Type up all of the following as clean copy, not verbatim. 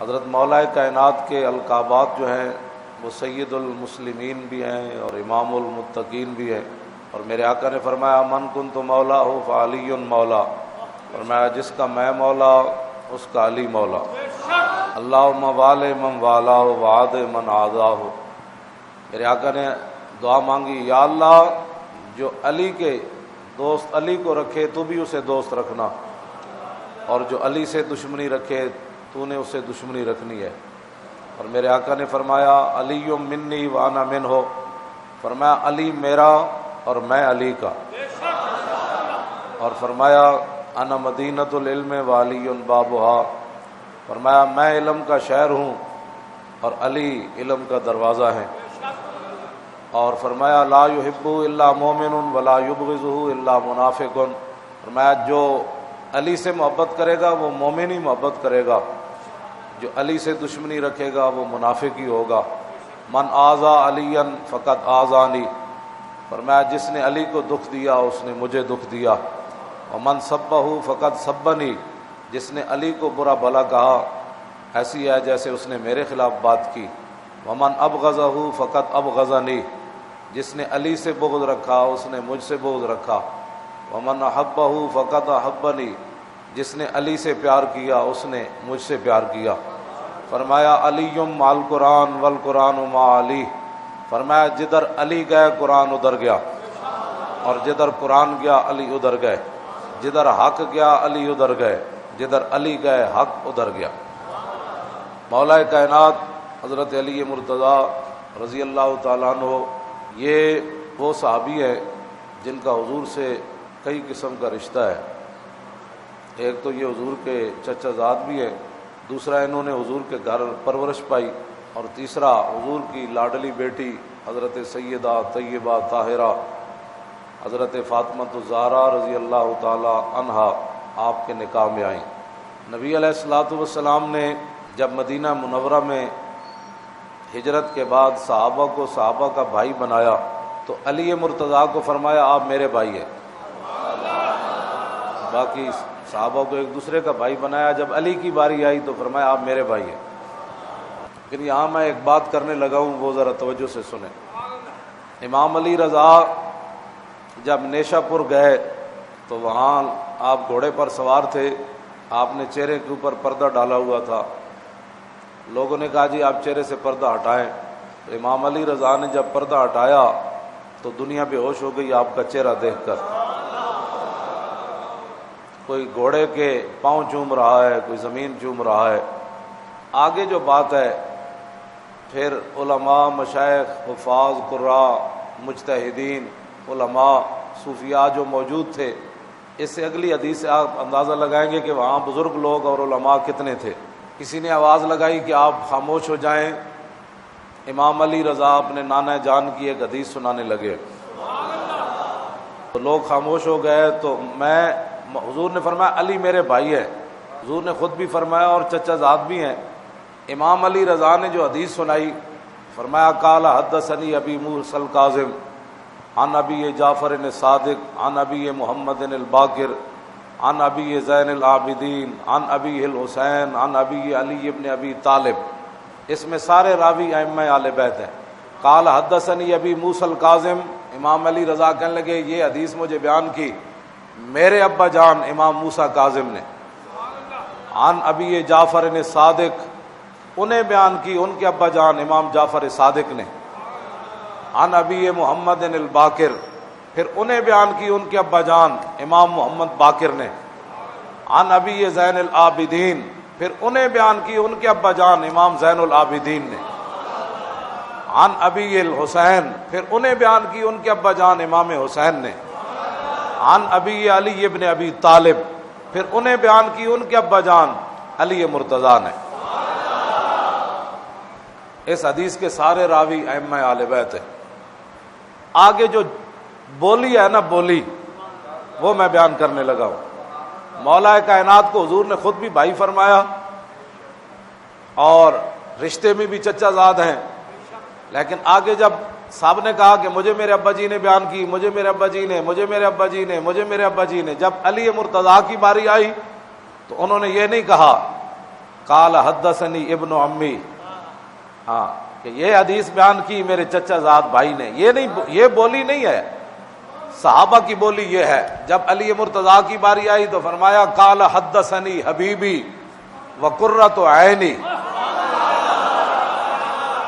حضرت مولا کائنات کے القابات جو ہیں وہ سید المسلمین بھی ہیں اور امام المتقین بھی ہیں، اور میرے آقا نے فرمایا من کنت مولا ہو فعلی مولا، فرمایا جس کا میں مولا اس کا علی مولا۔ اللہم والِ من والا ہو وعاد من عادہ ہو۔ میرے آقا نے دعا مانگی، یا اللہ جو علی کے دوست علی کو رکھے تو بھی اسے دوست رکھنا، اور جو علی سے دشمنی رکھے تو نے اسے دشمنی رکھنی ہے۔ اور میرے آقا نے فرمایا علی منی وانا من ہو، فرمایا علی میرا اور میں علی کا، اور فرمایا انا مدینۃ العلم وعلی بابھا، فرمایا میں علم کا شہر ہوں اور علی علم کا دروازہ ہے۔ اور فرمایا لا یحب الا مومن ولا یبغضہ الا منافق، فرمایا جو علی سے محبت کرے گا وہ مومن ہی محبت کرے گا، جو علی سے دشمنی رکھے گا وہ منافق ہی ہوگا۔ من آذا علی فقد آذانی، فرمایا جس نے علی کو دکھ دیا اس نے مجھے دکھ دیا۔ ومن سبہ فقد سبنی، جس نے علی کو برا بھلا کہا ایسی ہے جیسے اس نے میرے خلاف بات کی۔ ومن ابغضہ فقد ابغضنی، جس نے علی سے بغض رکھا اس نے مجھ سے بغض رکھا۔ ومن احبہ فقد احبنی، جس نے علی سے پیار کیا اس نے مجھ سے پیار کیا۔ فرمایا علی مع القرآن والقرآن مع علی، فرمایا جدھر علی گئے قرآن ادھر گیا، اور جدھر قرآن گیا علی ادھر گئے، جدھر حق گیا علی ادھر گئے، جدھر علی گئے حق ادھر گیا۔ مولا کائنات حضرت علی مرتضیٰ رضی اللہ تعالیٰ عنہ یہ وہ صحابی ہیں جن کا حضور سے کئی قسم کا رشتہ ہے۔ ایک تو یہ حضور کے چچا زاد بھی ہے، دوسرا انہوں نے حضور کے گھر پرورش پائی، اور تیسرا حضور کی لاڈلی بیٹی حضرت سیدہ طیبہ طاہرہ حضرت فاطمہ الزہرا رضی اللہ تعالی عنہا آپ کے نکاح میں آئیں۔ نبی علیہ الصلوۃ والسلام نے جب مدینہ منورہ میں ہجرت کے بعد صحابہ کو صحابہ کا بھائی بنایا تو علی مرتضیٰ کو فرمایا آپ میرے بھائی ہیں، باقی صحابہ کو ایک دوسرے کا بھائی بنایا، جب علی کی باری آئی تو فرمایا آپ میرے بھائی ہیں۔ لیکن یہاں میں ایک بات کرنے لگا ہوں وہ ذرا توجہ سے سنیں۔ امام علی رضا جب نیشا پور گئے تو وہاں آپ گھوڑے پر سوار تھے، آپ نے چہرے کے اوپر پردہ ڈالا ہوا تھا، لوگوں نے کہا جی آپ چہرے سے پردہ ہٹائیں، تو امام علی رضا نے جب پردہ ہٹایا تو دنیا بے ہوش ہو گئی آپ کا چہرہ دیکھ کر۔ کوئی گھوڑے کے پاؤں چوم رہا ہے، کوئی زمین چوم رہا ہے۔ آگے جو بات ہے پھر علماء، مشائخ، حفاظ، قراء، مجتہدین، علماء، صوفیاء جو موجود تھے، اس سے اگلی حدیث سے آپ اندازہ لگائیں گے کہ وہاں بزرگ لوگ اور علماء کتنے تھے۔ کسی نے آواز لگائی کہ آپ خاموش ہو جائیں، امام علی رضا اپنے نانا جان کی ایک حدیث سنانے لگے، تو لوگ خاموش ہو گئے۔ تو حضور نے فرمایا علی میرے بھائی ہے، حضور نے خود بھی فرمایا اور چچا زاد بھی ہیں۔ امام علی رضا نے جو حدیث سنائی فرمایا قال حدثنی ابی موسیٰ الکاظم عن ابی جعفر الصادق عن ابی محمد الباقر عن ابی زین العابدین عن ابی الحسین عن ابی علی ابن ابی طالب، اس میں سارے راوی ائمہ اہل بیت ہیں۔ قال حدثنی ابی موسیٰ الکاظم، امام علی رضا کہنے لگے یہ حدیث مجھے بیان کی میرے ابا جان امام موسیٰ کاظم نے، عن ابی جعفر الصادق، انہیں بیان کی ان کے ابا جان امام جعفر صادق نے، عن ابی محمد الباقر، پھر انہیں بیان کی ان کے ابا جان امام محمد باقر نے، عن ابی زین العابدین، پھر انہیں بیان کی ان کے ابا جان امام زین العابدین نے، عن ابی الحسین، پھر انہیں بیان کی ان کے ابا جان امام حسین نے، عن ابی علی ابن ابی طالب، پھر انہیں بیان کی ان کے ابا جان علی مرتضیٰ نے۔ اس حدیث کے سارے راوی ائمہ اہل بیت ہیں۔ آگے جو بولی ہے نا بولی، وہ میں بیان کرنے لگا ہوں۔ مولا کائنات کو حضور نے خود بھی بھائی فرمایا اور رشتے میں بھی چچا زاد ہیں، لیکن آگے جب صاحب نے کہا کہ مجھے میرے ابا جی نے بیان کی، مجھے میرے ابا جی نے، مجھے میرے ابا جی نے، مجھے میرے ابا جی نے، جب علی مرتضیٰ کی باری آئی تو انہوں نے یہ نہیں کہا قال حدثنی ابن عمی، ہاں کہ یہ حدیث بیان کی میرے چچا زاد بھائی نے. یہ نہیں، یہ بولی نہیں ہے، صحابہ کی بولی یہ ہے. جب علی مرتضیٰ کی باری آئی تو فرمایا قال حدثنی حبیبی وقرۃ عینی،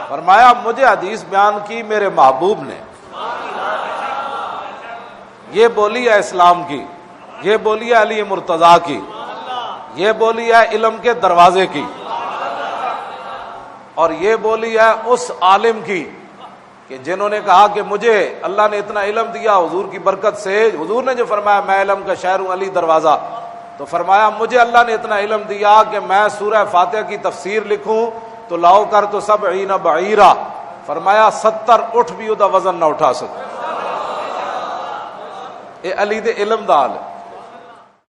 فرمایا مجھے حدیث بیان کی میرے محبوب نے. یہ بولی ہے اسلام کی، یہ بولی ہے علی مرتضیٰ کی، یہ بولی ہے علم کے دروازے کی، اور یہ بولی ہے اس عالم کی کہ جنہوں نے کہا کہ مجھے اللہ نے اتنا علم دیا حضور کی برکت سے. حضور نے جو فرمایا میں علم کا شہر ہوں علی دروازہ، تو فرمایا مجھے اللہ نے اتنا علم دیا کہ میں سورہ فاتحہ کی تفسیر لکھوں تو لاؤ کر تو 70 بعیرہ، فرمایا 70 اٹھ بھی وہ وزن نہ اٹھا سکے. یہ علی دے علم دا حال ہے.